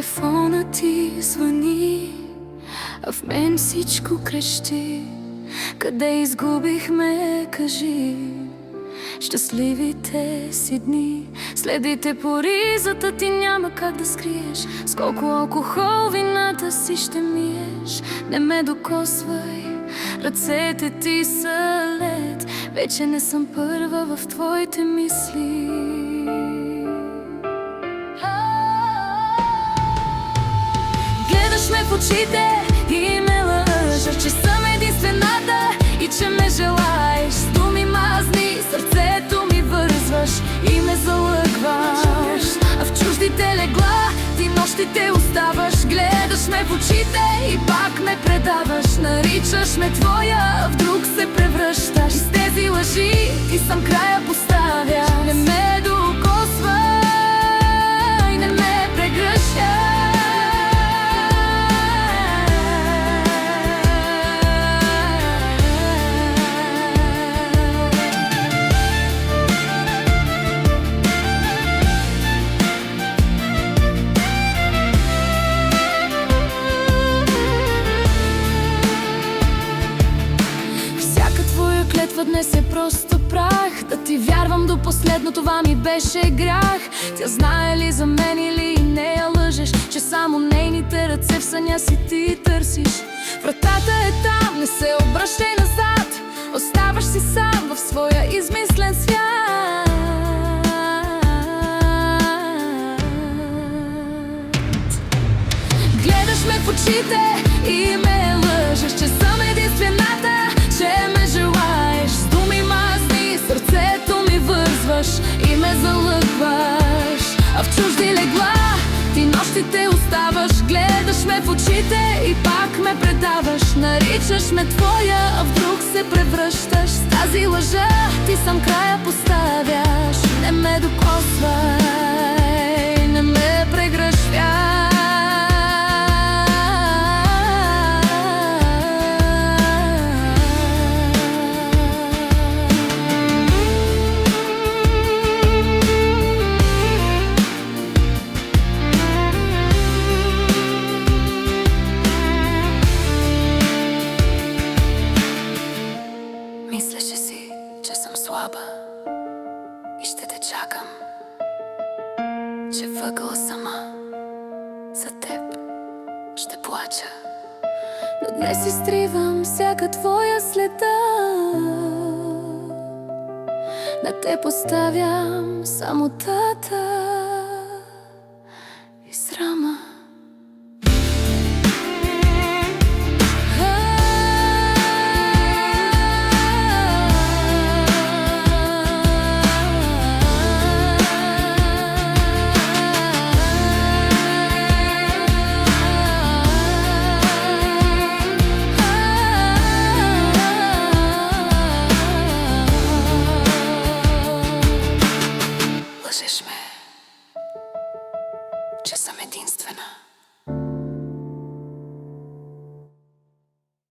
телефона ти звъни, а в мен всичко крещи. Къде изгубихме, кажи, щастливите си дни. Следите по ризата ти няма как да скриеш, с колко алкохол вината си ще миеш. Не ме докосвай, ръцете ти са лед, вече не съм първа в твоите мисли. Гледаш ме в очите и ме лъжеш, че съм единствената и че ме желаеш. С думи мазни сърцето ми вързваш и ме залъгваш, а в чуждите легла ти нощите оставаш. Гледаш ме в очите и пак ме предаваш. Наричаш ме твоя, в друг се превръщаш. И с тези лъжи ти сам края поставяш. Не ме докосвай, не ме прегръщай. Днес е просто прах. Да ти вярвам до последно, това ми беше грях. Тя знае ли за мен или не я лъжеш, че само нейните ръце в съня си ти търсиш? Вратата е там, не се обръщай назад. Оставаш си сам в своя измислен свят. Гледаш ме в очите и ме лъжеш, че съм единствената, че ме желаеш. С думи мазни сърцето ми вързваш и ме залъгваш, а в чужди легла ти нощите оставаш. Гледаш ме в очите и пак ме предаваш. Наричаш ме твоя, а в друг се превръщаш. С тази лъжа ти сам края поставяш. Не ме докосвай, не ме прегръщай. Мислеше си, че съм слаба и ще те чакам, че въгъла сама за теб ще плача. Но днес изтривам всяка твоя следа. На те поставям самотата.